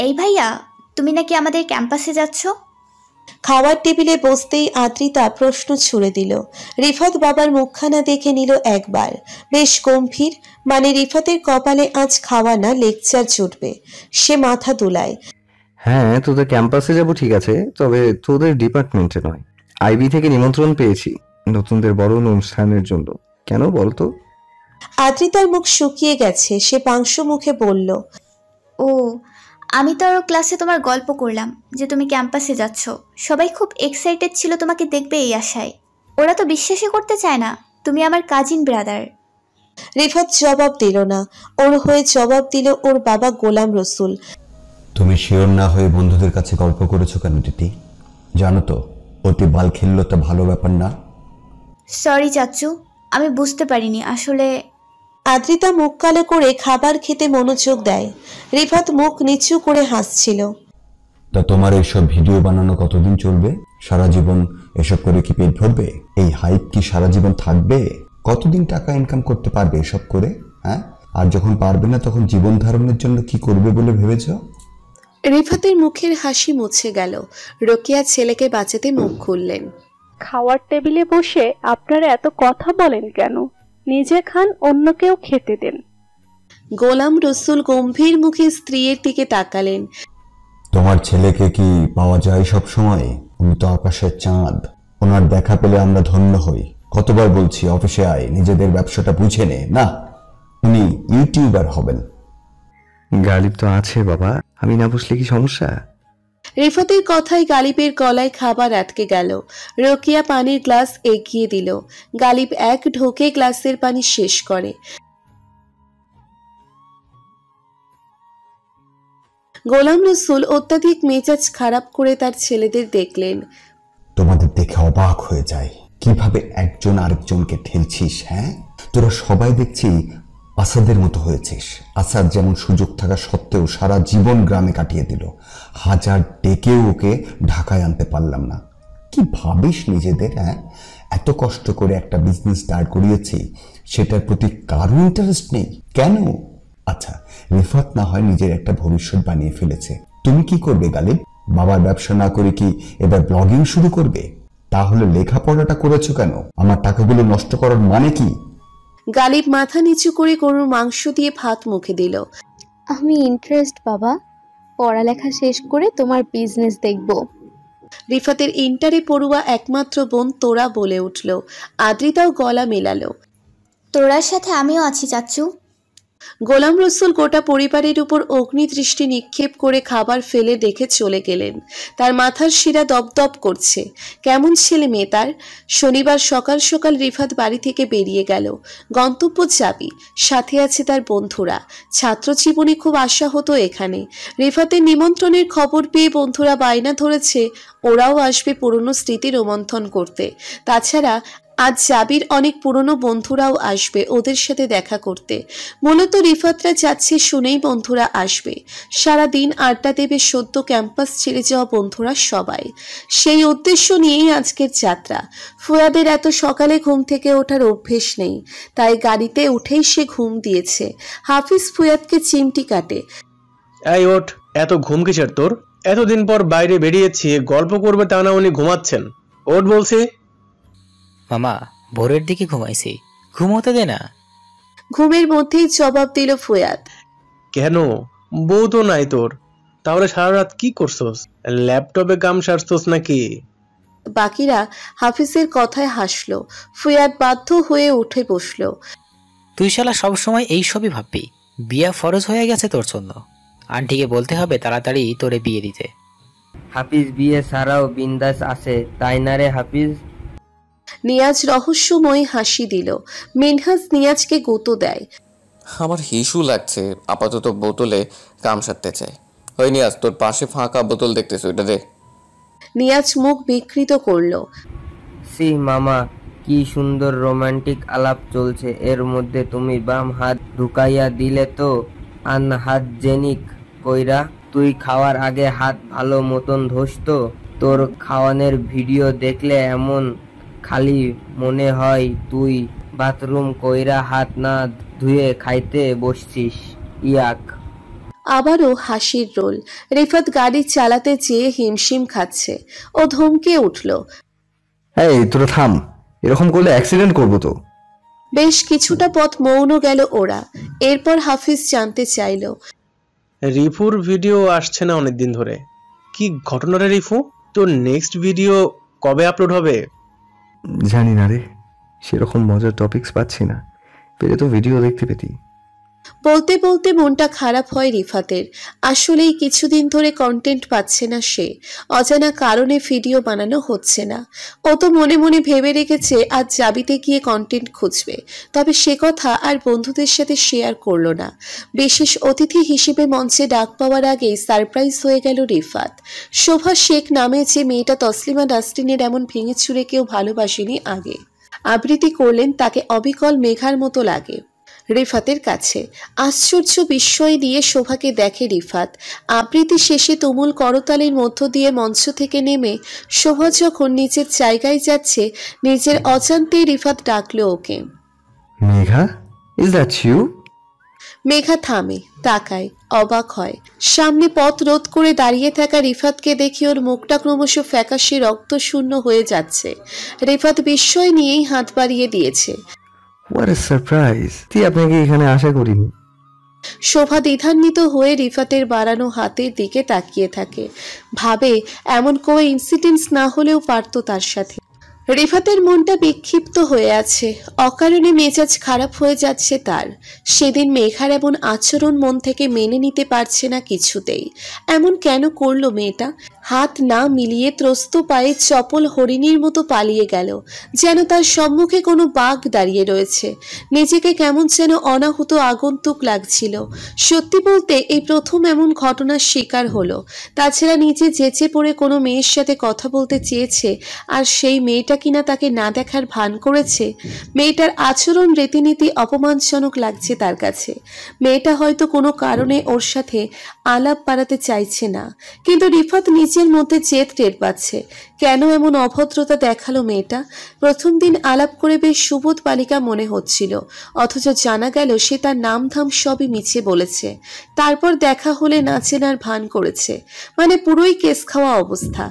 এই ভাইয়া, তুমি নাকি আমাদের ক্যাম্পাসে যাচ্ছ? খাওয়ার টেবিলে বসতেই আদ্রিতা প্রশ্ন ছুড়ে দিল। রিফাত বাবার মুখখানা দেখে নিল একবার, বেশ গম্ভীর, মানে রিফাতের কপালে আজ খাওয়া না লেকচার জুটবে। সে মাথা দুলায়। হ্যাঁ, তোদের ক্যাম্পাসে যাব ঠিক আছে, তবে তোদের ডিপার্টমেন্টে নয়। আইবি থেকে নিমন্ত্রণ পেয়েছি নতুনদের বড় অনুষ্ঠানের জন্য। কেন বলতো? আদ্রিতার মুখ শুকিয়ে গেছে, সে পাংশু মুখে বলল, ও, আমি তো আরও ক্লাসে তোমার গল্প করলাম যে তুমি ক্যাম্পাসে যাচ্ছ। সবাই খুব এক্সাইটেড ছিল তোমাকে দেখবে এই আশায়। ওরা তো বিশ্বাসই করতে চায় না তুমি আমার কাজিন ব্রাদার। রিফাত জবাব দিল না। ওর হয়ে জবাব দিল ওর বাবা গোলাম রসুল। তুমি শিওর না হয়ে বন্ধুদের কাছে গল্প করেছো কেন দিদি? জানো তো অতি বাল খেললো তা ভালো ব্যাপার না। সরি চাচ্চু, আমি বুঝতে পারিনি আসলে। আদ্রিতা মুখ কালো করে খাবার খেতে মনোযোগ দেয়। রিফাত মুখ নিচু করে হাসছিল। তা তোমার এইসব ভিডিও বানানো কতদিন চলবে? সারা জীবন এসব করে কি পেট ভরবে? এই হাইপ কি সারা জীবন থাকবে? কতদিন টাকা ইনকাম করতে পারবে এসব করে? হ্যাঁ, আর যখন পারবে না তখন জীবন ধারণের জন্য কি করবে বলে ভেবেছো? রিফাতের মুখের হাসি মুছে গেল। রোকেয়া ছেলেকে বাঁচাতে মুখ খুললেন। খাওয়ার টেবিলে বসে আপনারা এত কথা বলেন কেন? নিজে খান, অন্যকেও খেতে দেন। গোলাম রসুল গম্ভীর মুখে স্ত্রীর দিকে তাকালেন। তোমার ছেলেকে কি পাওয়া যায় সব সময়? উনি তো আকাশের চাঁদ। ওনার দেখা পেলে আমরা ধন্য হই। কতবার বলছি অফিসে আয়, নিজেদের ব্যবসাটা বুঝে নে। না, উনি ইউটিউবার হবেন। গালিব তো আছে বাবা, আমি না বসলে কি সমস্যা? রিফাতের কথায় গালিবের গলায় খাবার আটকে গেল। রোকেয়া পানির গ্লাস এগিয়ে দিল। গালিব এক ঢোকে গ্লাসের পানি শেষ করে। গোলাম রসুল অত্যাধিক মেজাজ খারাপ করে তার ছেলেদের দেখলেন। তোমাদের দেখে অবাক হয়ে যায় কিভাবে একজন আরেকজনকে ঠেলছিস। হ্যাঁ, তোরা সবাই দেখছি আসাদের মতো হয়েছিস। আসাদ যেমন সুযোগ থাকা সত্ত্বেও সারা জীবন গ্রামে কাটিয়ে দিল। হাজার ডেকেও ওকে ঢাকায় আনতে পারলাম না। কি ভাবিস নিজেদের? হ্যাঁ, এত কষ্ট করে একটা বিজনেস দাঁড় করিয়েছি, সেটার প্রতি কারো ইন্টারেস্ট নেই কেন? আচ্ছা, রিফাত না হয় নিজের একটা ভবিষ্যৎ বানিয়ে ফেলেছে। তুমি কি করবে গালিব? বাবার ব্যবসা না করে কি এবার ব্লগিং শুরু করবে? তাহলে লেখাপড়াটা করেছো কেন? আমার টাকাগুলো নষ্ট করার মানে কি? গালিব মাথা নিচু করে গরুর মাংস দিয়ে ভাত মুখে দিল। আমি ইন্টারেস্ট বাবা, পড়ালেখা শেষ করে তোমার বিজনেস দেখব। রিফাতের ইন্টারে পড়ুয়া একমাত্র বোন তোরা বলে উঠল। আদ্রিতাও গলা মেলালো। তোরার সাথে আমিও আছি চাচ্চু। গোলাম রসুল গোটা পরিবারের উপর অগ্নিদৃষ্টি নিক্ষেপ করে খাবার ফেলে রেখে চলে গেলেন। তার মাথার শিরা দপদপ করছে। কেমন ছেলে মেয়ে তার! শনিবার সকাল সকাল রিফাত বাড়ি থেকে বেরিয়ে গেল। গন্তব্য যাবি, সাথে আছে তার বন্ধুরা। ছাত্র জীবনে খুব আশা হতো এখানে। রিফাতের নিমন্ত্রণের খবর পেয়ে বন্ধুরা বায়না ধরেছে ওরাও আসবে পুরনো স্মৃতি রোমন্থন করতে। তাছাড়া আজ জাবির অনেক পুরনো বন্ধুরাও আসবে ওদের সাথে দেখা করতে। মূলত রিফাতরা যাচ্ছে শুনেই বন্ধুরা আসবে। সারা দিন আড্ডা দেবে সদ্য ক্যাম্পাস ছেড়ে যাওয়া বন্ধুরা সবাই। সেই উদ্দেশ্য নিয়েই আজকের যাত্রা। ফুয়াদের এত সকালে ঘুম থেকে ওঠার অভ্যেস নেই, তাই গাড়িতে উঠেই সে ঘুম দিয়েছে। হাফিজ ফুয়াদকে চিমটি কাটে। এই ওঠ, এত ঘুম কিসের তোর? এতদিন পর বাইরে বেরিয়েছি, গল্প করবে তা না উনি ঘুমাচ্ছেন। ওঠ বলছি। মামা, ভোরের দিকে ঘুমাইছি, ঘুমোতে দে না। ঘুমের মধ্যেই জবাব দিল ফুয়াদ। কেন, বউ তো নাই তোর? তাহলে সারা রাত কি করছস? ল্যাপটপে কাম সারছস নাকি? বাকিরা হাফিজের কথায় হাসলো। ফুয়াদ বাধ্য হয়ে উঠে বসলো। তুই শালা সবসময় এইসবই ভাববি। বিয়া ফরজ হয়ে গেছে তোর জন্য। আন্টিকে বলতে হবে তাড়াতাড়ি তোরে বিয়ে দিতে। হাফিজ বিয়ে ছাড়াও বিন্দাস আছে, তাই না রে হাফিজ? নিয়াজ রহস্যময় হাসি দিল। মিনহাজ নিয়াজকে গুঁতো দেয়। আমার হিসু লাগছে, আপাতত বোতলে কাম সারতে চাই। ওই নিয়াজ, তোর পাশে ফাঁকা বোতল দেখতেছ, ওইটা দে। নিয়াজ মুখ বিকৃত করলো। সি মামা, কি সুন্দর রোমান্টিক আলাপ চলছে, এর মধ্যে তুমি বাম হাত ঢুকাইয়া দিলে তো আনহাইজেনিক কইরা। তুই খাওয়ার আগে হাত ভালো মতন ধোস। তোর খাওয়ানোর ভিডিও দেখলে এমন খালি মনে হয় তুই বাথরুম কইরা হাত না ধুয়ে খাইতে বসছিস। ইয়াক। আবারও হাসির রোল। রিফাত গাড়ি চালাতে যেয়ে হিমশিম খাচ্ছে। ও ধমকে উঠল। এই তোরা থাম, এরকম করলে অ্যাক্সিডেন্ট করবো তো। বেশ কিছুটা পথ মৌন গেল ওরা। এরপর হাফিজ জানতে চাইল, রিফুর ভিডিও আসছে না অনেকদিন ধরে, কি ঘটনা রে রিফু? তোর নেক্সট ভিডিও কবে আপলোড হবে? জানি না রে, সেরকম মজার টপিকস পাচ্ছি না, পেলে তো ভিডিও দেখতে পেতি। বলতে বলতে মনটা খারাপ হয় রিফাতের। আসলেই কিছুদিন ধরে কন্টেন্ট পাচ্ছে না সে। অজানা কারণে ভিডিও বানানো হচ্ছে না। ও তো মনে মনে ভেবে রেখেছে আজ জাবিতে গিয়ে কন্টেন্ট খুঁজবে, তবে সে কথা আর বন্ধুদের সাথে শেয়ার করলো না। বিশেষ অতিথি হিসেবে মঞ্চে ডাক পাওয়ার আগেই সারপ্রাইজ হয়ে গেল রিফাত। শোভা শেখ নামে যে মেয়েটা তসলিমা ডাস্টিনের এমন ভেঙে চুরে কেউ ভালোবাসেনি আগে। আবৃত্তি করলেন তাকে অবিকল মেঘার মতো লাগে রিফাতের কাছে। আশ্চর্য বিস্ময় দিয়ে শোভাকে দেখে রিফাত। আবৃত্তি শেষে তুমুল করতালির মধ্য দিয়ে মঞ্চ থেকে নেমে শোভা যখন নিজের জায়গায় যাচ্ছে, নিজের অজান্তেই রিফাত ডাকলো ওকে। Megha, is that you? Megha থামে, তাকায়, অবাক হয়। সামনে পথ রোধ করে দাঁড়িয়ে থাকা রিফাতকে দেখে ওর মুখটা ক্রমশ ফ্যাকাশে রক্তশূন্য হয়ে যাচ্ছে। রিফাত বিস্ময় নিয়েই হাত বাড়িয়ে দিয়েছে। What a surprise! আপনাকে এখানে আশা করিনি। শোভা দ্বিধান্বিত হয়ে রিফাতের বাড়ানো হাতের দিকে তাকিয়ে থাকে, ভাবে এমন কোনো ইনসিডেন্স না হলেও পারতো তার সাথে। রিফাতের মনটা বিক্ষিপ্ত হয়ে আছে, অকারণে মেজাজ খারাপ হয়ে যাচ্ছে তার। সেদিন মেঘার এমন আচরণ মন থেকে মেনে নিতে পারছে না কিছুতেই। এমন কেন করলো মেয়েটা? হাত না মিলিয়ে ত্রস্ত পায়ে চপল হরিণীর মতো পালিয়ে গেল, যেন তার সম্মুখে কোনো বাঘ দাঁড়িয়ে রয়েছে। নিজেকে কেমন যেন অনাহুত আগন্তুক লাগছিল। সত্যি বলতে এই প্রথম এমন ঘটনার শিকার হলো। তাছাড়া নিজে যেচে পড়ে কোনো মেয়ের সাথে কথা বলতে চেয়েছে, আর সেই মেয়েটা কিনা তাকে না দেখার ভান করেছে। মেয়েটার আচরণ রীতিনীতি অপমানজনক লাগছে তার কাছে। মেয়েটা হয়তো কোনো কারণে ওর সাথে আলাপ বাড়াতে চাইছে না, কিন্তু রিফাত নিজের মধ্যে জেদ টের পাচ্ছে। কেন এমন অভদ্রতা দেখালো মেয়েটা? প্রথম দিন আলাপ করে বেশ সুবোধ বালিকা মনে হচ্ছিল, অথচ জানা গেল সে তার নাম ধাম সবই মিছে বলেছে। তারপর দেখা হলে না চেনার ভান করেছে, মানে পুরোই কেস খাওয়া অবস্থা।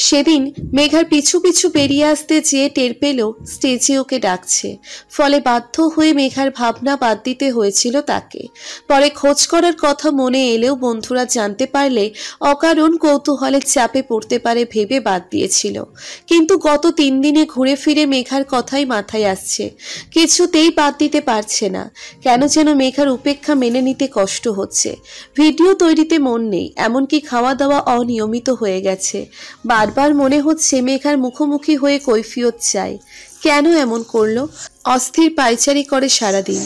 সেদিন মেঘার পিছু পিছু বেরিয়ে আসতে যেয়ে টের পেল স্টেজে ওকে ডাকছে। ফলে বাধ্য হয়ে মেঘার ভাবনা বাদ দিতে হয়েছিল তাকে। পরে খোঁজ করার কথা মনে এলেও বন্ধুরা জানতে পারলে অকারণ কৌতূহলের চাপে পড়তে পারে ভেবে বাদ দিয়েছিল। কিন্তু গত 3 দিনে ঘুরে ফিরে মেঘার কথাই মাথায় আসছে, কিছুতেই বাদ দিতে পারছে না। কেন যেন মেঘার উপেক্ষা মেনে নিতে কষ্ট হচ্ছে। ভিডিও তৈরিতে মন নেই, এমনকি খাওয়া দাওয়া অনিয়মিত হয়ে গেছে। বারবার মনে হচ্ছে মেঘার মুখোমুখি হয়ে কৈফিয়ত চাই। কেন এমন করলো? অস্থির পায়চারি করে সারাদিন।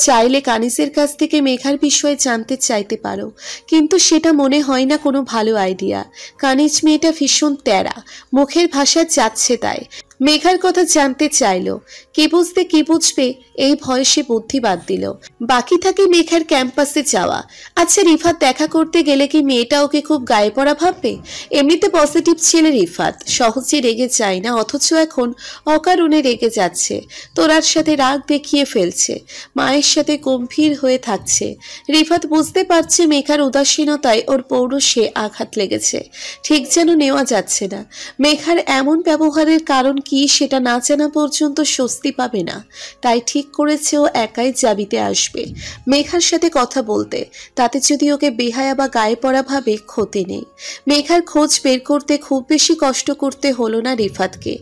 চাইলে কানিজের কাছ থেকে মেঘার বিষয়ে জানতে চাইতে পারো, কিন্তু সেটা মনে হয় না কোনো ভালো আইডিয়া। কানিজ মেয়েটা ভীষণ তেরা, মুখের ভাষা যাচ্ছে তাই। মেঘার কথা জানতে চাইলো, কে বুঝতে কি বুঝবে এই ভয়ে সে বুদ্ধি বাদ দিল। বাকি থাকে মেঘার ক্যাম্পাসে যাওয়া। আচ্ছা, রিফাত দেখা করতে গেলে কি মেয়েটা ওকে খুব গায়ে পড়া ভাববে? এমনিতে পজিটিভ ছেলে রিফাত, সহজে রেগে যায় না, অথচ এখন অকারণে রেগে যাচ্ছে। তোরার সাথে রাগ দেখিয়ে ফেলছে, মায়ের সাথে গম্ভীর হয়ে থাকছে। রিফাত বুঝতে পারছে মেঘার উদাসীনতায় ওর পৌরুষে আঘাত লেগেছে, ঠিক যেন নেওয়া যাচ্ছে না। মেঘার এমন ব্যবহারের কারণ কি সেটা না জানা পর্যন্ত স্বস্তি পাবে না। তাই ঠিক করেছে ও একাই জাবিতে আসবে মেঘার সাথে কথা বলতে। তাতে যদি ওকে বেহায়া বা গায়ে পড়া ভাবে ক্ষতি নেই। মেঘার খোঁজ বের করতে খুব বেশি কষ্ট করতে হলো না রিফাতকে।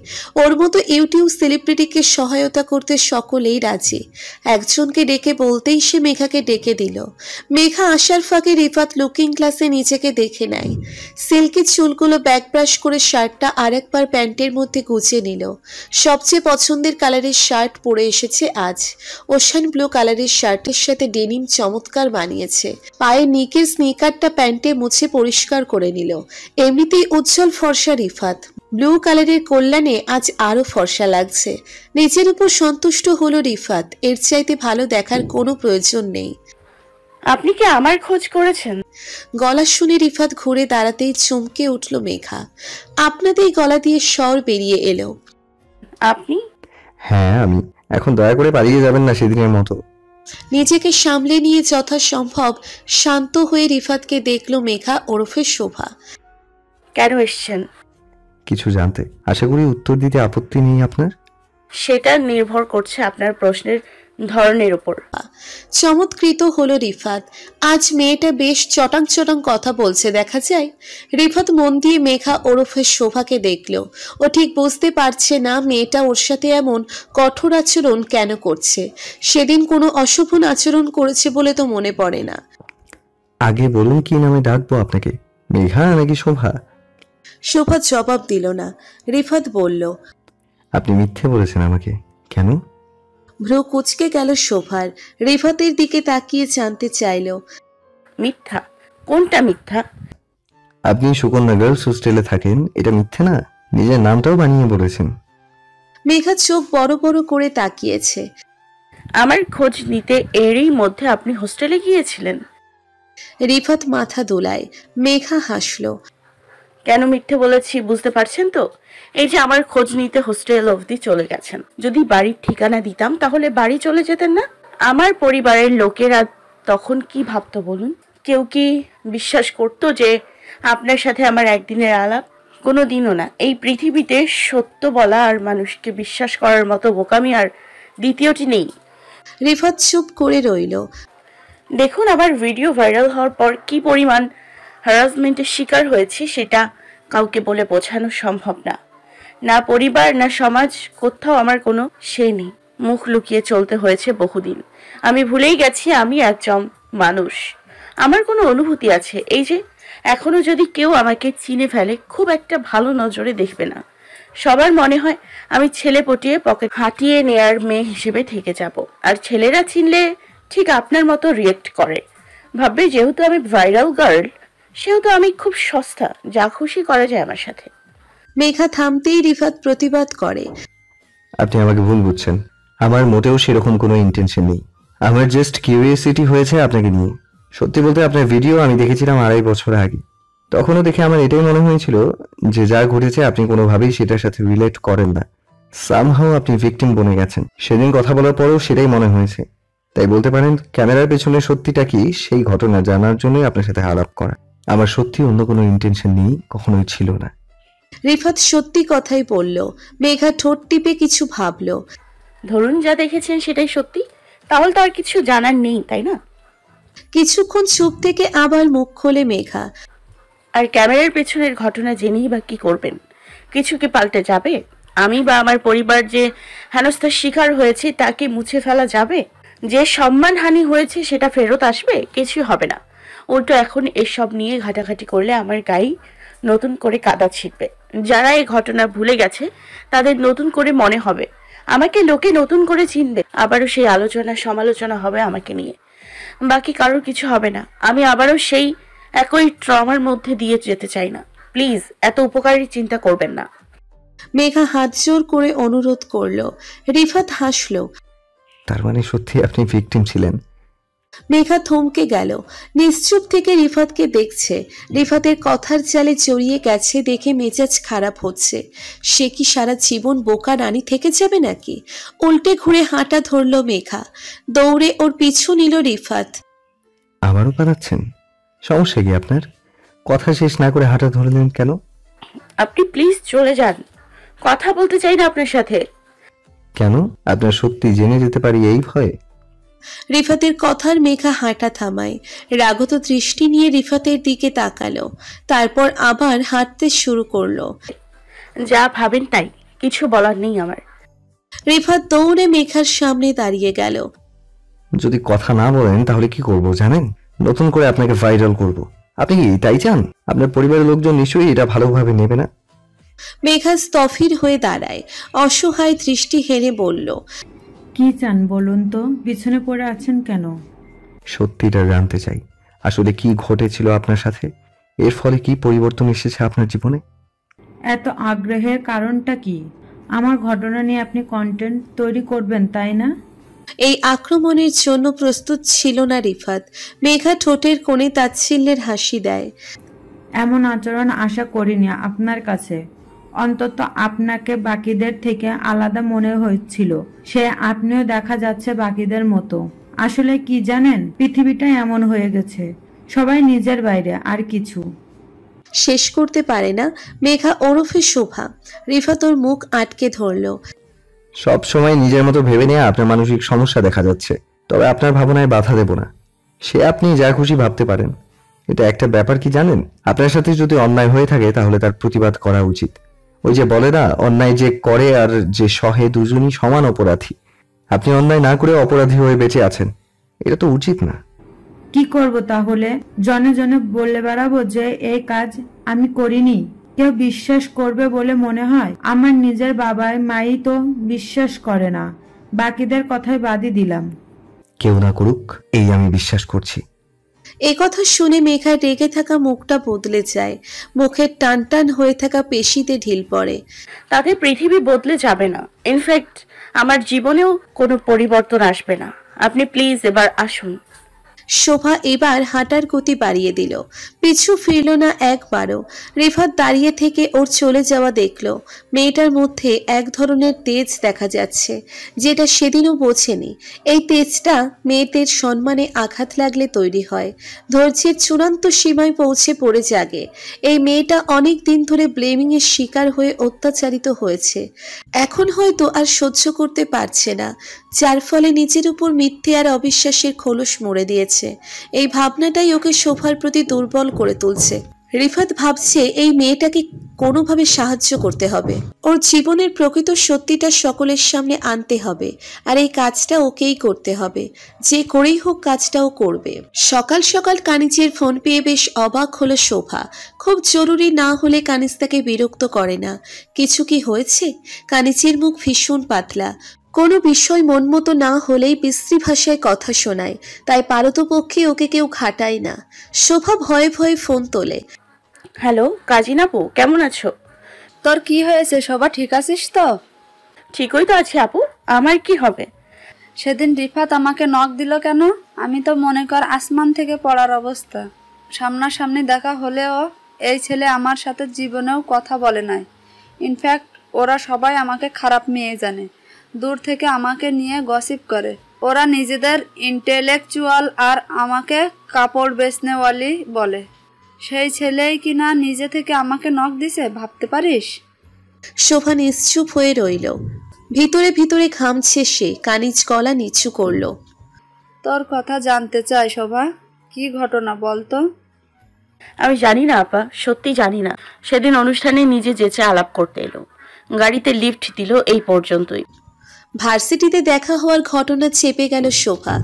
ওর মতো ইউটিউব সেলিব্রিটিকে সহায়তা করতে সকলেই রাজি। একজনকে ডেকে বলতেই সে মেঘাকে ডেকে দিল। মেঘা আসার ফাঁকে রিফাত লুকিং গ্লাসে নিজেকে দেখে নেয়। সিল্কি চুলগুলো ব্যাক ব্রাশ করে শার্টটা আরেকবার প্যান্টের মধ্যে গুছিয়ে নিল। সবচেয়ে পছন্দের কালারের শার্ট পরে এসেছে আজ। ওশান ব্লু কালারের শার্টের সাথে ডেনিম চমৎকার মানিয়েছে। পায়ে নিকের স্নিকারটা প্যান্টে মুছে পরিষ্কার করে নিল। এমনিতেই উজ্জ্বল ফর্সা রিফাত, ব্লু কালারের কল্যাণে আজ আরো ফর্সা লাগছে। নিজের উপর সন্তুষ্ট হলো রিফাত, এর চাইতে ভালো দেখার কোনো প্রয়োজন নেই। আপনি কি আমার খোঁজ করেছেন? গলা শুনে রিফাত ঘুরে দাঁড়াতেই চমকে উঠল মেঘা। আপনাদেরই গলা দিয়ে স্বর বেরিয়ে এলো। আপনি? হ্যাঁ আমি। এখন দয়া করে পালিয়ে যাবেন না সেদিনের মতো। নিজেকে সামলে নিয়ে যথাসম্ভব শান্ত হয়ে রিফাতকে দেখল মেঘা ওরফে শোভা। কেন এসছেন? কিছু জানতে। আশা করি উত্তর দিতে আপত্তি নেই আপনার। সেটা নির্ভর করছে আপনার প্রশ্নের ধরনের উপর। চমৎকৃত হলো রিফাত। আজ মেয়েটা বেশ চটাং চটাং কথা বলছে দেখা যায়। রিফাত মন দিয়ে মেঘা ওরফে শোভাকে দেখল। ও ঠিক বুঝতে পারছে না মেয়েটা ওর সাথে এমন কঠোর আচরণ কেন করছে। সেদিন কোনো অশোভন আচরণ করেছে বলে তো মনে পড়ে না। আগে বলুন কি নামে ডাকবো আপনাকে, মেঘা নাকি শোভা? শোভা জবাব দিল না। রিফাত বলল, আপনি মিথ্যে বলেছেন আমাকে। কেন? ভ্রু কুচকে গেল শোভার। রিফাতের দিকে তাকিয়ে জানতে চাইল, মিথ্যা? কোনটা মিথ্যা? আপনি সুকন্যা গার্লস হোস্টেলে থাকেন, এটা মিথ্যে না? নিজের নামটাও বানিয়ে বলেছেন। মেঘা চোখ বড় বড় করে তাকিয়েছে। আমার খোঁজ নিতে এরই মধ্যে আপনি হোস্টেলে গিয়েছিলেন? রিফাত মাথা দোলায়। মেঘা হাসল। কেন মিথ্যে বলেছি বুঝতে পারছেন তো? এই যে আমার খোঁজ নিতে হোস্টেল অবধি চলে গেছেন। যদি বাড়ির ঠিকানা দিতাম তাহলে বাড়ি চলে যেতেন না? আমার পরিবারের লোকেরা তখন কি ভাবতো বলুন? কেউ কি বিশ্বাস করতো যে আপনার সাথে আমার একদিনের আলাপ? কোনো দিনও না। এই পৃথিবীতে সত্য বলা আর মানুষকে বিশ্বাস করার মতো বোকামি আর দ্বিতীয়টি নেই। রিফাত চুপ করে রইল। দেখুন, আবার ভিডিও ভাইরাল হওয়ার পর কি পরিমাণ হ্যারাসমেন্টের শিকার হয়েছি সেটা কাউকে বলে বোঝানো সম্ভব না। না পরিবার না সমাজ, কোথাও আমার কোনো সে নেই। মুখ লুকিয়ে চলতে হয়েছে বহুদিন। আমি ভুলেই গেছি আমি একজন মানুষ। আমার কোনো অনুভূতি আছে। এই যে এখনো যদি কেউ আমাকে চিনে ফেলে খুব একটা ভালো নজরে দেখবে না। সবার মনে হয় আমি ছেলে পটিয়ে পকেট হাঁটিয়ে নেয়ার মেয়ে হিসেবে থেকে যাব। আর ছেলেরা চিনলে ঠিক আপনার মতো রিয়েক্ট করে। ভাববে যেহেতু আমি ভাইরাল গার্ল সেহেতু আমি খুব সস্তা, যা খুশি করা যায় আমার সাথে। মেঘা থামতেই রিফাত প্রতিবাদ করে, আপনি আমাকে ভুল বুঝছেন। আমার মোটেও সেরকম কোনো ইন্টেনশন নেই। আমার জাস্ট কিউরিয়াসিটি হয়েছে আপনাকে নিয়ে। সত্যি বলতে আপনার ভিডিও আমি দেখেছিলাম 2.5 বছর আগে। তখনও দেখে আমার এটাই মনে হয়েছিল যে যা ঘটেছে আপনি কোনোভাবেই সেটার সাথে রিলেট করেন না। সামহাও আপনি ভিকটিম বনে গেছেন। সেদিন কথা বলার পরেও সেটাই মনে হয়েছে। তাই বলতে পারেন ক্যামেরার পেছনে সত্যিটা কি সেই ঘটনা জানার জন্যই আপনার সাথে আলাপ করা। আমার সত্যি অন্য কোনো ইন্টেনশন নেই, কখনোই ছিল না। রিফাত সত্যি কথাই বলল। মেঘা ঠোঁট টিপে কিছু ভাবল। ধরুন যা দেখেছেন সেটাই সত্যি, তাহলে তো আর কিছু জানার নেই, তাই না? কিছুক্ষণ চুপ থেকে আবার মুখ খোলে মেঘা। আর ক্যামেরার পেছনের ঘটনা জেনেই বা কি করবেন? কিছু কি পাল্টে যাবে? আমি বা আমার পরিবার যে হেনস্থার শিকার হয়েছে তাকে মুছে ফেলা যাবে? যে সম্মানহানি হয়েছে সেটা ফেরত আসবে? কিছুই হবে না। উল্টো এখন এসব নিয়ে ঘাটাঘাটি করলে আমার গায়ে নতুন করে কাদা ছিটবে। যারা এই ঘটনা ভুলে গেছে তাদের নতুন করে মনে হবে, আমাকে লোকে নতুন করে চিনবে। আবারও সেই আলোচনা সমালোচনা হবে আমাকে নিয়ে। বাকি কারোর কিছু হবে না। আমি আবারও সেই একই ট্রমার মধ্যে দিয়ে যেতে চাই না। প্লিজ এত উপকারী চিন্তা করবেন না। মেঘা হাত জোর করে অনুরোধ করল। রিফাত হাসল। তার মানে সত্যি আপনি ভিকটিম ছিলেন? মেঘা থমকে গেল। নিশ্চুপ থেকে রিফাতকে দেখছে। রিফাতের কথার চালে জড়িয়ে গেছে দেখে মেজাজ খারাপ হচ্ছে। সে কি সারা জীবন বোকা রানী থেকে যাবে নাকি? উল্টে ঘুরে হাঁটা ধরল মেঘা। দৌড়ে ওর পিছু নিল রিফাত। আবারও পালাচ্ছেন? সমস্যা কি আপনার? কথা শেষ না করে হাঁটা ধরলেন কেন? আপনি প্লিজ চলে যান। কথা বলতে চাই না আপনার সাথে। কেন? আপনার সত্যি জেনে যেতে পারি এই ভয়ে? রিফাতের কথার মেঘা হাঁটা থামায়। রাগত দৃষ্টি নিয়ে রিফাতের দিকে তাকালো। তারপর আবার হাঁটতে শুরু করলো। যা ভাবেন তাই, কিছু বলার নেই আমার। রিফাত দৌড়ে মেঘার সামনে দাঁড়িয়ে গেল। যদি কথা না বলেন তাহলে কি করব জানেন? নতুন করে আপনাকে ভাইরাল করব। আপনি কি তাই চান? আপনার পরিবারের লোকজন নিশ্চয়ই এটা ভালোভাবে নেবে না। মেঘা স্থবির হয়ে দাঁড়ায়। অসহায় দৃষ্টি হেনে বলল, কি চান বলুন তো? পিছনে পড়ে আছেন কেন? সত্যিটা জানতে চাই। আসলে কি ঘটেছিল আপনার সাথে? এর ফলে কি পরিবর্তন এসেছে আপনার জীবনে? এত আগ্রহের কারণটা কি? আমার ঘটনা নিয়ে আপনি কন্টেন্ট তৈরি করবেন তাই না? এই আক্রমণের জন্য প্রস্তুত ছিল না রিফাত। মেঘা ঠোঁটের কোণে তাচ্ছিল্যের হাসি দেয়। এমন আচরণ আশা করিনি আপনার কাছে। অন্তত আপনাকে বাকিদের থেকে আলাদা মনে হচ্ছিল। সে আপনিও দেখা যাচ্ছে বাকিদের মতো। আসলে কি জানেন, পৃথিবীটা এমন হয়ে গেছে, সবাই নিজের বাইরে আর কিছু। শেষ করতে পারে না মেঘা ওরফে শোভা। রিফাত ওর মুখ আটকে ধরল। সব সময় নিজের মতো ভেবে নিয়ে আপনার মানসিক সমস্যা দেখা যাচ্ছে, তবে আপনার ভাবনায় বাধা দেব না। সে আপনি যা খুশি ভাবতে পারেন। এটা একটা ব্যাপার কি জানেন, আপনার সাথে যদি অন্যায় হয়ে থাকে তাহলে তার প্রতিবাদ করা উচিত। ওই যে বলে না, অন্যায় যে করে আর যে সহে দুজনই সমান অপরাধী। আপনি অন্যায় না করে অপরাধী হয়ে বেঁচে আছেন, এটা তো উচিত না। কি করব তাহলে? জনে জনে বলে বেড়াবো যে এই কাজ আমি করিনি? কেউ বিশ্বাস করবে বলে মনে হয়? আমার নিজের বাবাই মাই তো বিশ্বাস করে না, বাকিদের কথাই বাদই দিলাম। কেউ না করুক, এই আমি বিশ্বাস করছি। এ কথা শুনে মেঘার রেগে থাকা মুখটা বদলে যায়, মুখের টান টান হয়ে থাকা পেশিতে ঢিল পড়ে। তাতে পৃথিবী বদলে যাবে না, ইনফ্যাক্ট আমার জীবনেও কোনো পরিবর্তন আসবে না। আপনি প্লিজ এবার আসুন। শোভা এবার হাঁটার গতি বাড়িয়ে দিল, পিছু ফিরল না একবারও। রিফাত দাঁড়িয়ে থেকে ওর চলে যাওয়া দেখল। মেয়েটার মধ্যে এক ধরনের তেজ দেখা যাচ্ছে, যেটা সেদিনও বোঝেনি। এই তেজটা মেয়েদের সম্মানে আঘাত লাগলে তৈরি হয়, ধৈর্যের চূড়ান্ত সীমায় পৌঁছে পড়ে জাগে। এই মেয়েটা অনেক দিন ধরে ব্লেমিং এর শিকার হয়ে অত্যাচারিত হয়েছে, এখন হয়তো আর সহ্য করতে পারছে না, যার ফলে নিজের উপর মিথ্যে আর অবিশ্বাসের খোলস মুড়ে দিয়েছে। এই ভাবনাটাই ওকে শোভার প্রতি দুর্বল করে তুলছে। রিফাত ভাবছে এই মেয়েটাকে কোনোভাবে সাহায্য করতে হবে, ওর জীবনের প্রকৃত সত্যিটা সকলের সামনে আনতে হবে, আর এই কাজটা ওকেই করতে হবে। যে করেই হোক কাজটা ও করবে। সকাল সকাল কানিজের ফোন পেয়ে বেশ অবাক হলো শোভা। খুব জরুরি না হলে কানিজ তাকে বিরক্ত করে না। কিছু কি হয়েছে? কানিজের মুখ ভীষণ পাতলা, কোনো বিষয় মন মতো না হলেই বিশ্রী ভাষায় কথা শোনায়, তাই পারতপক্ষে ওকে কেউ ঘাটায় না। শোভা ভয়ে ভয়ে ফোন তোলে। হ্যালো কাজিন আপু, কেমন আছো? তোর কি হয়েছে? সবাই ঠিক আছিস তো? ঠিকই তো আছি আপু, আমার কি হবে? সেদিন রিফাত আমাকে নক দিল কেন? আমি তো মনে কর আসমান থেকে পড়ার অবস্থা। সামনাসামনি দেখা হলেও এই ছেলে আমার সাথে জীবনেও কথা বলে নাই। ইনফ্যাক্ট ওরা সবাই আমাকে খারাপ মেয়ে জানে, দূর থেকে আমাকে নিয়ে গসিপ করে। ওরা নিজেদের ইন্টেলেকচুয়াল আর আমাকে কাপড় বেচনেওয়ালি বলে। সেই ছেলেই কিনা নিজে থেকে আমাকে নক দিছে, ভাবতে পারিস? শোভা নিশ্চুপ হয়ে রইল, ভিতরে ভিতরে ঘামছে সে। কানিজ গলা নিচু করল। তোর কথা জানতে চাই শোভা, কি ঘটনা বলতো? আমি জানি না আপা, সত্যি জানি না। সেদিন অনুষ্ঠানে নিজে যেচে আলাপ করতে এলো, গাড়িতে লিফট দিল, এই পর্যন্তই। ভার্সিটিতে দেখা হওয়ার ঘটনা চেপে গেল শোভা।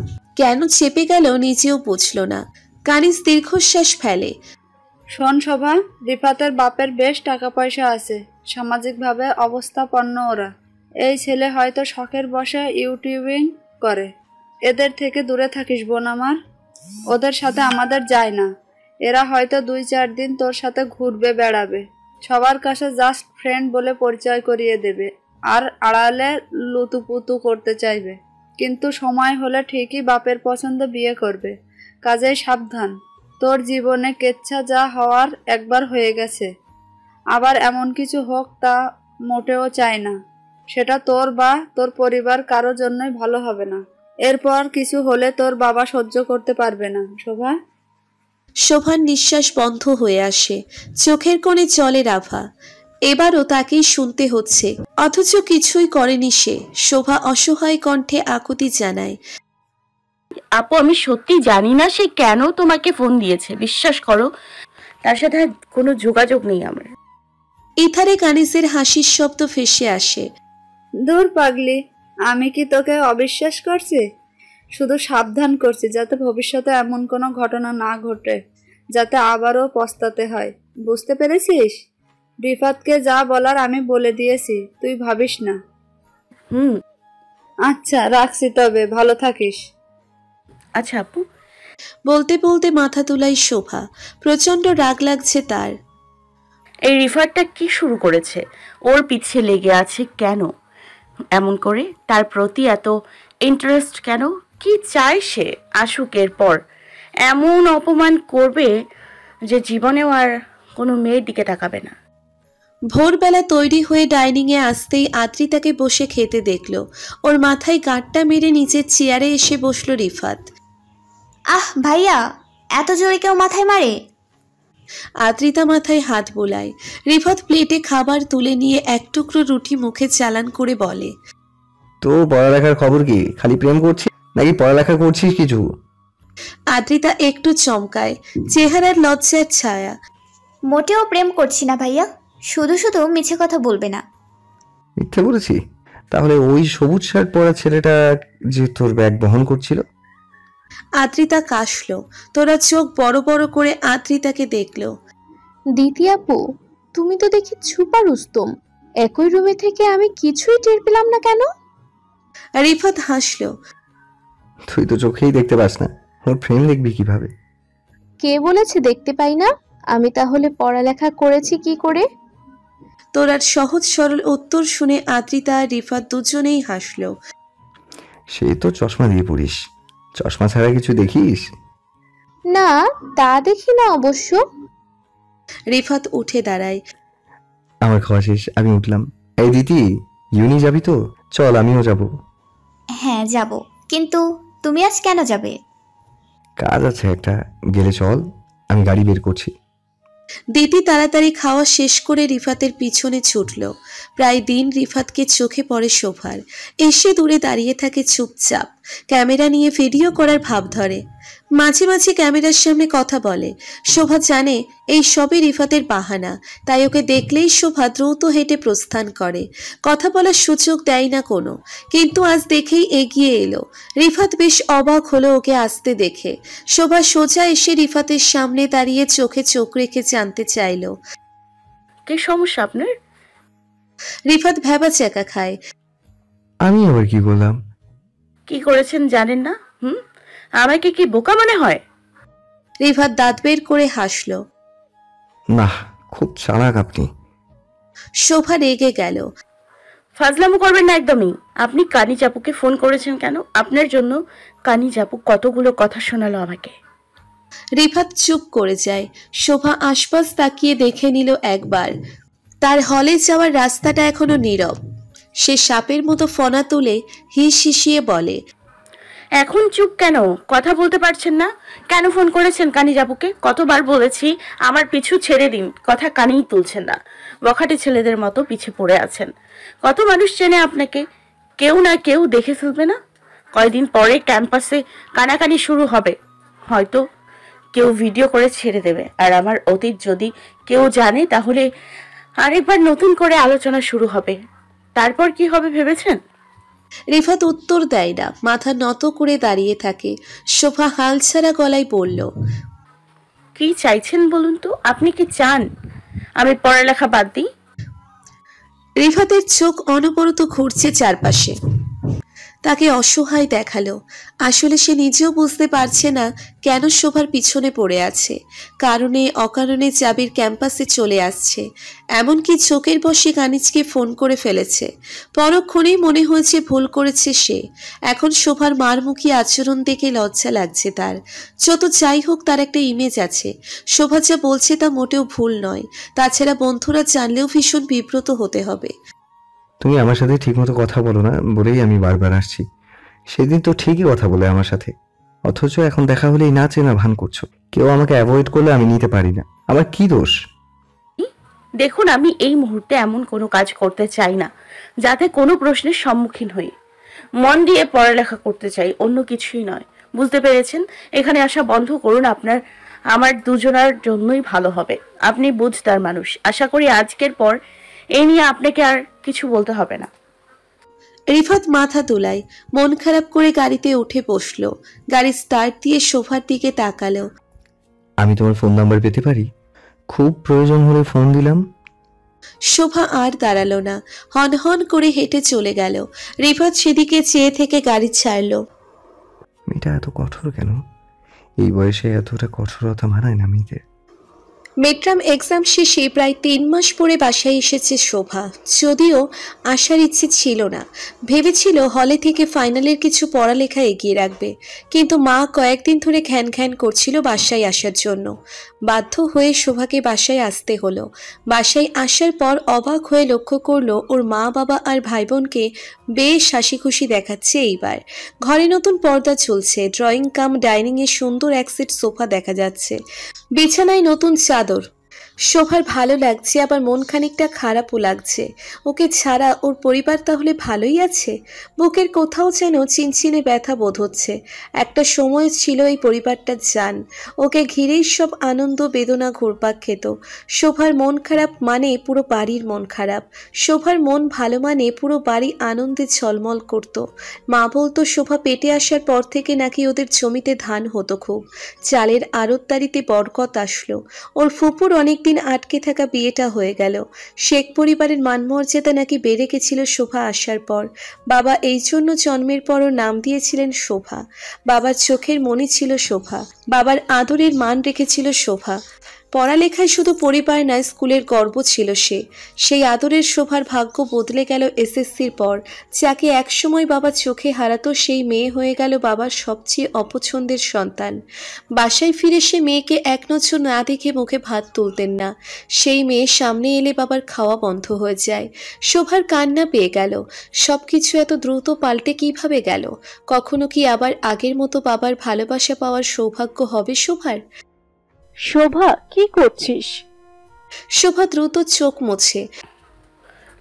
কেন চেপে গেল নিজেও বুঝল না। কানিজ দীর্ঘশ্বাস ফেলে। শোন শোভা, রিফাতের বাপের বেশ টাকা পয়সা আছে, সামাজিকভাবে অবস্থাপন্ন ওরা। এই ছেলে হয়তো শখের বসে ইউটিউবিং করে। এদের থেকে দূরে থাকিস বোন আমার, ওদের সাথে আমাদের যায় না। এরা হয়তো 2-4 দিন তোর সাথে ঘুরবে বেড়াবে, সবার কাছে জাস্ট ফ্রেন্ড বলে পরিচয় করিয়ে দেবে, আর আড়ালে লুতুপুতু করতে চাইবে। কিন্তু সময় হলে ঠিকই বাপের পছন্দ বিয়ে করবে। কাজেই সাবধান, তোর জীবনে কেচ্ছা যা হওয়ার একবার হয়ে গেছে, আবার এমন কিছু হোক তা মোটেও চাই না। সেটা তোর বা তোর পরিবার কারো জন্যই ভালো হবে না। এরপর কিছু হলে তোর বাবা সহ্য করতে পারবে না শোভা। শোভার নিঃশ্বাস বন্ধ হয়ে আসে, চোখের কোণে জলের আভা। এবারও তাকেই শুনতে হচ্ছে, অথচ কিছুই করেনি সে। শোভা অসহায় কণ্ঠে আকুতি জানায়, আপু আমি সত্যি জানি না সে কেন তোমাকে ফোন দিয়েছে। বিশ্বাস করো, তার সাথে কোনো যোগাযোগ নেই আমার। ইথারে কানিজের হাসির শব্দ ভেসে আসে। দূর পাগলি, আমি কি তোকে অবিশ্বাস করছি? শুধু সাবধান করছি যাতে ভবিষ্যতে এমন কোনো ঘটনা না ঘটে, যাতে আবারও পস্তাতে হয়। বুঝতে পেরেছিস? রিফাতকে যা বলার আমি বলে দিয়েছি, তুই ভাবিস না। আচ্ছা রাখছি, তবে ভালো থাকিস। আচ্ছা আপু। বলতে বলতে মাথা তুলাই শোভা। প্রচন্ড রাগ লাগছে তার। এই রিফাতটা কি শুরু করেছে? ওর পিছে লেগে আছে কেন এমন করে? তার প্রতি এত ইন্টারেস্ট কেন? কি চায় সে? আসুক, এরপর এমন অপমান করবে যে জীবনেও আর কোনো মেয়ের দিকে তাকাবে না। ভোরবেলা তৈরি হয়ে ডাইনিংয়ে আসতেই আদ্রিতাকে বসে খেতে দেখল। ওর মাথায় গাঁটটা মেরে নিচের চেয়ারে এসে বসল রিফাত। আহ ভাইয়া, এত জোরে কেউ মাথায় মারে? আদ্রিতা মাথায় হাত বোলায়। রিফাত প্লেটে খাবার তুলে নিয়ে এক টুকরো রুটি মুখে চালান করে বলে, তো পড়ালেখার খবর কি? খালি প্রেম করছিস নাকি পড়ালেখা করছিস কিছু? আদ্রিতা একটু চমকায়, চেহারার লজ্জার ছায়া। মোটেও প্রেম করছি না ভাইয়া, শুধু শুধু মিছে কথা বলবে না। মিথ্যে বলেছি? তাহলে ওই সবুজ শার্ট পরা ছেলেটা যে তোর ব্যাগ বহন করছিল? আদ্রিতা কাশল। তোরা চোখ বড় বড় করে আদ্রিতাকে দেখল। দিদি আপু, তুমি তো দেখি ছুপা রুস্তম। একই রুমে থেকে আমি কিছুই টের পেলাম না কেন? রিফাত হাসল। তুই তো চোখেই দেখতে পাস না, ওর প্রেম দেখবি কিভাবে? কে বলেছে দেখতে পাই না? আমি তাহলে পড়ালেখা করেছি কি করে? তোরার সহজ সরল উত্তর শুনে আদ্রিতা আর রিফাত দুজনেই হাসল। সে তো চশমা দিয়ে পড়িস, চশমা ছাড়া কিছু দেখিস? না, তা দেখি না অবশ্য। রিফাত উঠে দাঁড়ায়। আমার খাওয়া শেষ, আমি উঠলাম। এই দিদি, ইউনি যাবি তো? চল আমিও যাব। হ্যাঁ যাব, কিন্তু তুমি আজ কেন যাবে? কাজ আছে একটা, গেলে চল, আমি গাড়ি বের করছি। দিদি তাড়াতাড়ি খাওয়া শেষ করে রিফাতের পিছনে ছুটল। প্রায় দিন রিফাতকে চোখে পড়ে শোভার। এসে দূরে দাঁড়িয়ে থাকে চুপচাপ, ক্যামেরা নিয়ে ভিডিও করার ভাব ধরে। মাঝে মাঝে ক্যামেরার সামনে কথা বলে। শোভা জানে এই সবই রিফাতের বাহানা, তাই ওকে দেখলেই শোভা দ্রুত হেঁটে প্রস্থান করে, কথা বলার সুযোগ দেয় না কোনো। কিন্তু আজ দেখেই এগিয়ে এলো। রিফাত বেশ অবাক হলো ওকে আসতে দেখে। শোভা সোজা এসে রিফাতের সামনে দাঁড়িয়ে চোখে চোখ রেখে জানতে চাইল, কি সমস্যা আপনার? রিফাত ভেবা চেকা খায়। আমি আবার কি বললাম? কি করেছেন জানেন না? আমাকে কি বোকা মনে হয়? রিফাত দাঁত বের করে হাসল। না, খুব চালাক আপনি। শোভা রেগে গেল। ফাজলামো করবেন না একদমই। আপনি কানি জাপুকে ফোন করেছেন কেন? আপনার জন্য কানি জাপু কতগুলো কথা শোনালো আমাকে। রিফাত চুপ করে যায়। শোভা আশপাশ তাকিয়ে দেখে নিল একবার। তার হলে যাওয়ার রাস্তাটা এখনো নীরব। সে সাপের মতো ফনা তুলে হিস হিসিয়ে বলে, এখন চুপ কেন? কথা বলতে পারছেন না? কেন ফোন করেছেন কানি জাপুকে? কতবার বলেছি আমার পিছু ছেড়ে দিন, কথা কানেই তুলছেন না। বখাটে ছেলেদের মতো পিছে পড়ে আছেন। কত মানুষ চেনে আপনাকে, কেউ না কেউ দেখে ফেলবে না? কয়দিন পরে ক্যাম্পাসে কানাকানি শুরু হবে, হয়তো কেউ ভিডিও করে ছেড়ে দেবে। আর আমার অতীত যদি কেউ জানে তাহলে আরেকবার নতুন করে আলোচনা শুরু হবে। তারপর কি হবে ভেবেছেন? রিফাত উত্তর দেয় না, মাথা নত করে দাঁড়িয়ে থাকে। শোভা হালছাড়া গলায় বলল, কি চাইছেন বলুন তো? আপনি কি চান আমি পড়ালেখা বাদ দিই? রিফাতের চোখ অনবরত ঘুরছে চারপাশে। তাকে অসহায় দেখালো। আসলে সে নিজেও বুঝতে পারছে না কেন শোভার পিছনে পড়ে আছে। কারণে অকারণে চাবির ক্যাম্পাসে চলে আসছে, এমনকি চোখের বসে কানিজকে ফোন করে ফেলেছে। পরক্ষণেই মনে হয়েছে ভুল করেছে সে। এখন শোভার মারমুখী আচরণ দেখে লজ্জা লাগছে তার। যত যাই হোক, তার একটা ইমেজ আছে। শোভা যা বলছে তা মোটেও ভুল নয়। তাছাড়া বন্ধুরা জানলেও ভীষণ বিব্রত হতে হবে। তুমি আমার সাথে ঠিকমতো কথা বলো না বলেই আমি বারবার আসছি। সেদিন তো ঠিকই কথা বলে আমার সাথে, অথচ এখন দেখা হলেই না চেনা ভান করছো। কেউ আমাকে অ্যাভয়েড করলে আমি নিতে পারি না, আমার কি দোষ? দেখুন, আমি এই মুহূর্তে এমন কোনো কাজ করতে চাই না যাতে কোনো প্রশ্নের সম্মুখীন হই। মন দিয়ে পড়ালেখা করতে চাই, অন্য কিছুই নয়। বুঝতে পেরেছেন? এখানে আসা বন্ধ করুন, আমার দুজনার জন্যই ভালো হবে। আপনি বুঝদার মানুষ, আশা করি আজকের পর এই নিয়ে আপনাকে আর কিছু বলতে হবে না। রিফাত মাথা তোলায়, মন খারাপ করে গাড়িতে উঠে বসলো। গাড়ি স্টার্ট দিয়ে শোভার দিকে তাকালো। আমি তোমার ফোন নাম্বার পেতে পারি? খুব প্রয়োজন হলে ফোন দিলাম। শোভা আর দাঁড়ালো না, হন হন করে হেঁটে চলে গেল। রিফাত সেদিকে চেয়ে থেকে গাড়ি ছাড়লো। মেয়েটা এত কঠোর কেন? এই বয়সে এতটা কঠোরতা মানায় না মেয়েদের। মিডটার্ম এক্সাম শেষে প্রায় 3 মাস পরে বাসায় এসেছে শোভা। যদিও আসার ইচ্ছে ছিল না, ভেবেছিল হলে থেকে ফাইনালের কিছু পড়ালেখা এগিয়ে রাখবে, কিন্তু মা কয়েকদিন ধরে ঘ্যান ঘ্যান করছিল বাসায় আসার জন্য। বাধ্য হয়ে শোভাকে বাসায় আসতে হলো। বাসায় আসার পর অবাক হয়ে লক্ষ্য করলো ওর মা বাবা আর ভাই বোনকে বেশ হাসি খুশি দেখাচ্ছে এইবার। ঘরে নতুন পর্দা চলছে, ড্রয়িং কাম ডাইনিং এ সুন্দর এক সেট সোফা দেখা যাচ্ছে, বিছানায় নতুন চাদর। শোভার ভালো লাগছে, আবার মন খানিকটা খারাপও লাগছে। ওকে ছাড়া ওর পরিবার তাহলে ভালোই আছে? বুকের কোথাও যেন চিনচিনে ব্যথা বোধ হচ্ছে। একটা সময় ছিল এই পরিবারটা জান, ওকে ঘিরেই সব আনন্দ বেদনা ঘুরপাক খেত। শোভার মন খারাপ মানে পুরো বাড়ির মন খারাপ, শোভার মন ভালো মানে পুরো বাড়ি আনন্দে ঝলমল করত। মা বলতো শোভা পেটে আসার পর থেকে নাকি ওদের জমিতে ধান হতো খুব, চালের আড়তদারিতে বরকত আসলো। ওর ফুপুর অনেকদিন আটকে থাকা বিয়েটা হয়ে গেল। শেখ পরিবারের মানমর্যাদা নাকি বেড়ে গেছিল শোভা আসার পর। বাবা এই জন্য জন্মের পরও নাম দিয়েছিলেন শোভা। বাবার চোখের মনি ছিল শোভা, বাবার আদরের মান রেখেছিল শোভা। পড়ালেখায় শুধু পরিবার নয়, স্কুলের গর্ব ছিল সে। সেই আদরের শোভার ভাগ্য বদলে গেল এসএসসির পর। যাকে একসময় বাবা চোখে হারাতো, সেই মেয়ে হয়ে গেল বাবার সবচেয়ে অপছন্দের সন্তান। বাসায় ফিরে সে মেয়েকে এক নজর না দেখে মুখে ভাত তুলতেন না। সেই মেয়ে সামনে এলে বাবার খাওয়া বন্ধ হয়ে যায়। শোভার কান্না পেয়ে গেল। সবকিছু এত দ্রুত পাল্টে কিভাবে গেল? কখনো কি আবার আগের মতো বাবার ভালোবাসা পাওয়ার সৌভাগ্য হবে শোভার? শোভা, কি করছিস? শোভা দ্রুত চোখ মুছে।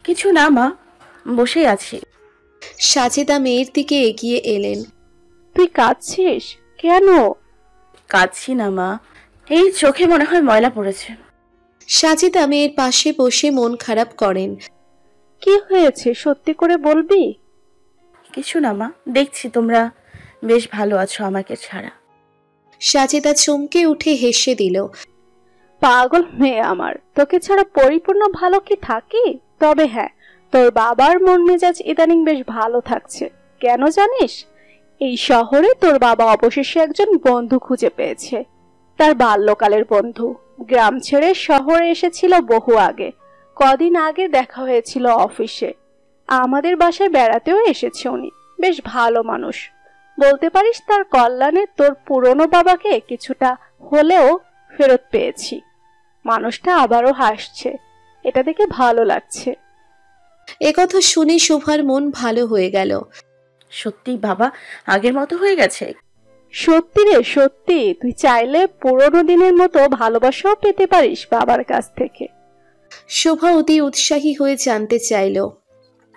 কিছু না মা, বসে আছি। সাজেদা মেয়ের দিকে এগিয়ে এলেন। তুই কাঁদছিস কেন? কাঁদছি না মা, এই চোখে মনে হয় ময়লা পড়েছে। সাজেদা মেয়ের পাশে বসে মন খারাপ করেন। কি হয়েছে সত্যি করে বলবি? কিছু না মা, দেখছি তোমরা বেশ ভালো আছো আমাকে ছাড়া। সাজেদা চমকে উঠে হেসে দিল। পাগল মেয়ে আমার, তোকে ছাড়া পরিপূর্ণ ভালো কি থাকি? তবে হ্যাঁ, তোর বাবার মন মেজাজ ইদানিং বেশ ভালো থাকছে। কেন জানিস? এই শহরে তোর বাবা অবশেষে একজন বন্ধু খুঁজে পেয়েছে। তার বাল্যকালের বন্ধু গ্রাম ছেড়ে শহরে এসেছিল বহু আগে। কদিন আগে দেখা হয়েছিল অফিসে। আমাদের বাসায় বেড়াতেও এসেছে উনি। বেশ ভালো মানুষ, বলতে পারিস তার কল্যাণে তোর পুরনো বাবাকে কিছুটা হলেও ফেরত পেয়েছি। মানুষটা আবারও হাসছে, এটা দেখে ভালো লাগছে। একথা শুনে শোভার মন ভালো হয়ে গেল। সত্যি বাবা আগের মতো হয়ে গেছে? সত্যি রে সত্যি, তুই চাইলে পুরনো দিনের মতো ভালোবাসাও পেতে পারিস বাবার কাছ থেকে। শোভা অতি উৎসাহী হয়ে জানতে চাইল,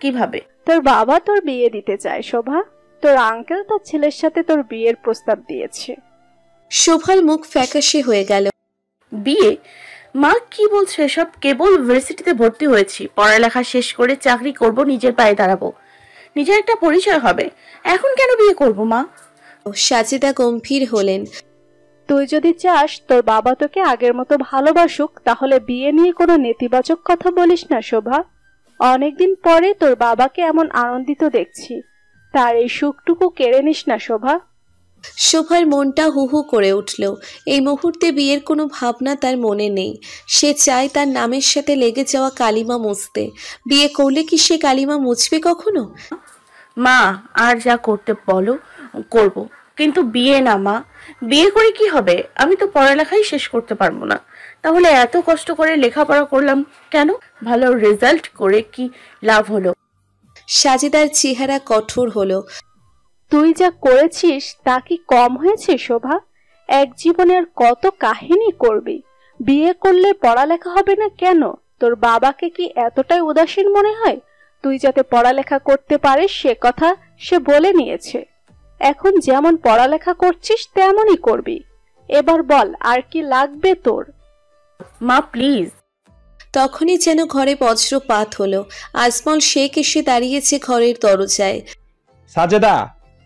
কিভাবে? তোর বাবা তোর বিয়ে দিতে চায় শোভা। তোর আঙ্কেল তার ছেলের সাথে তোর বিয়ের প্রস্তাব দিয়েছে। শোভার মুখ ফ্যাকাশে হয়ে গেল। বিয়ে? মা কি বলছো এসব? কেবল ইউনিভার্সিটিতে ভর্তি হয়েছি, পড়ালেখা শেষ করে চাকরি করব, নিজের পায়ে দাঁড়াবো, নিজের একটা পরিচয় হবে। এখন কেন বিয়ে করব মা? সাজেদা গম্ভীর হলেন। তুই যদি চাস তোর বাবা তোকে আগের মতো ভালোবাসুক, তাহলে বিয়ে নিয়ে কোনো নেতিবাচক কথা বলিস না শোভা। অনেকদিন পরে তোর বাবাকে এমন আনন্দিত দেখছি, তার এই সুখটুকু কেড়ে নিস না শোভা। শোভার মনটা হু হু করে উঠল। এই মুহূর্তে বিয়ের কোনো ভাবনা তার মনে নেই। সে চায় তার নামের সাথে লেগে যাওয়া কালিমা মুছতে। বিয়ে করলে কি সে কালিমা মুছবে কখনো? মা আর যা করতে বলো করব, কিন্তু বিয়ে না মা। বিয়ে করে কি হবে? আমি তো পড়ালেখাই শেষ করতে পারবো না। তাহলে এত কষ্ট করে লেখাপড়া করলাম কেন? ভালো রেজাল্ট করে কি লাভ হলো? সাজেদার চেহারা কঠোর হলো। তুই যা করেছিস তা কি কম হয়েছে শোভা? এক জীবনে আর কত কাহিনী করবি? বিয়ে করলে পড়ালেখা হবে না কেন? তোর বাবাকে কি এতটাই উদাসীন মনে হয়? তুই যাতে পড়ালেখা করতে পারিস সে কথা সে বলে নিয়েছে। এখন যেমন পড়ালেখা করছিস তেমনই করবি। এবার বল আর কি লাগবে তোর? মা প্লিজ। তখনই যেন ঘরে বজ্রপাত হলো। আজমল শেখ এসে দাঁড়িয়েছে ঘরের দরজায়। সাজেদা,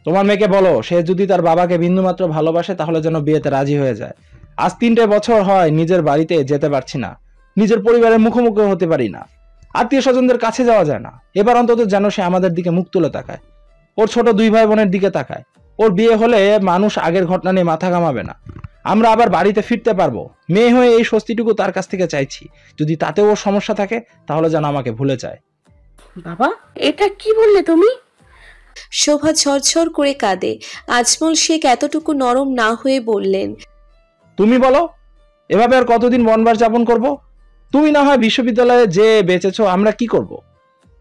তোমার মেয়েকে বলো সে যদি তার বাবাকে বিন্দুমাত্র ভালোবাসে তাহলে যেন বিয়েতে রাজি হয়ে যায়। আজ 3টে বছর হয় নিজের বাড়িতে যেতে পারছি না, নিজের পরিবারের মুখোমুখি হতে পারি না, আত্মীয় স্বজনদের কাছে যাওয়া যায় না। এবার অন্তত যেন সে আমাদের দিকে মুখ তুলে তাকায়, ওর ছোট 2 ভাই বোনের দিকে তাকায়। ওর বিয়ে হলে মানুষ আগের ঘটনা নিয়ে মাথা ঘামাবে না। আমরা আবার বাড়িতে ফিরতে পারবো। মেয়ে হয়ে এই স্বস্তিটুকু তার কাছ থেকে চাইছি। যদি তাতেও ওর সমস্যা থাকে তাহলে যেন আমাকে ভুলে যায়। বাবা, এটা কি বললে তুমি? শোভা ঝরঝর করে কাঁদে। আজমল শেখ এতটুকু নরম না হয়ে বললেন, তুমি বলো, এভাবে আর কতদিন বনবাস যাপন করব? তুমি না হয় বিশ্ববিদ্যালয়ে যে বেঁচেছো, আমরা কি করব?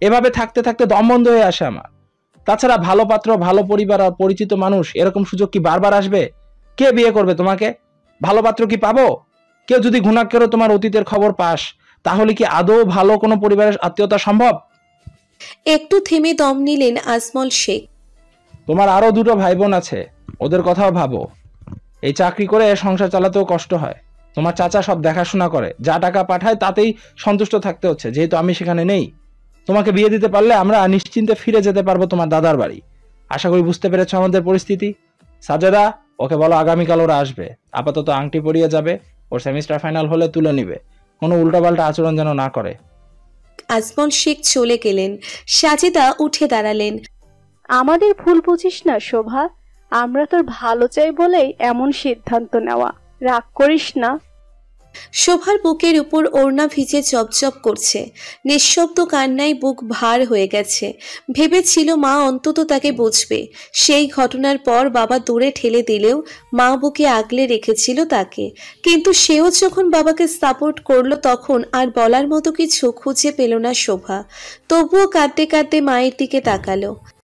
এভাবে থাকতে থাকতে দম বন্ধ হয়ে আসে আমার। তাছাড়া ভালো পাত্র, ভালো পরিবার আর পরিচিত মানুষ, এরকম সুযোগ কি বারবার আসবে? কে বিয়ে করবে তোমাকে? ভালো পাত্র কি পাবো? কেউ যদি ঘুণাক্ষরেও তোমার অতীতের খবর পাস, তাহলে কি আদৌ ভালো কোনো পরিবারের আত্মীয়তা সম্ভব? একটু থেমে দম নিলেন আজমল শেখ। তোমার আরো দুটো ভাই বোন আছে, ওদের কথাও ভাবো। এই চাকরি করে সংসার চালাতেও কষ্ট হয়। তোমার চাচা সব দেখাশোনা করে, যা টাকা পাঠায় তাতেই সন্তুষ্ট থাকতে হচ্ছে, যেহেতু আমি সেখানে নেই। তোমাকে বিয়ে দিতে পারলে আমরা নিশ্চিন্তে ফিরে যেতে পারবো তোমার দাদার বাড়ি। আশা করি বুঝতে পেরেছো আমাদের পরিস্থিতি। সাজেদা, ওকে বলো আগামীকাল ওরা আসবে। আপাতত আংটি পরিয়ে যাবে, ওর সেমিস্টার ফাইনাল হলে তুলে নিবে। কোনো উল্টাপাল্টা আচরণ যেন না করে। আজমল শেখ চলে গেলেন। সাজেদা উঠে দাঁড়ালেন। আমাদের ভুল বুঝিস না শোভা, আমরা তোর ভালো চাই বলেই এমন সিদ্ধান্ত নেওয়া, রাগ করিস না। শোভার বুকের উপর ওড়না ভিজে চপচপ করছে। নিঃশব্দ কান্নায় বুক ভার হয়ে গেছে। ভেবেছিল মা অন্তত তাকে বুঝবে। সেই ঘটনার পর বাবা দূরে ঠেলে দিলেও মা বুকে আগলে রেখেছিল তাকে। কিন্তু সেও যখন বাবাকে সাপোর্ট করলো, তখন আর বলার মতো কিছু খুঁজে পেল না শোভা। তবুও কাঁদতে কাঁদতে মায়ের দিকে তাকালো।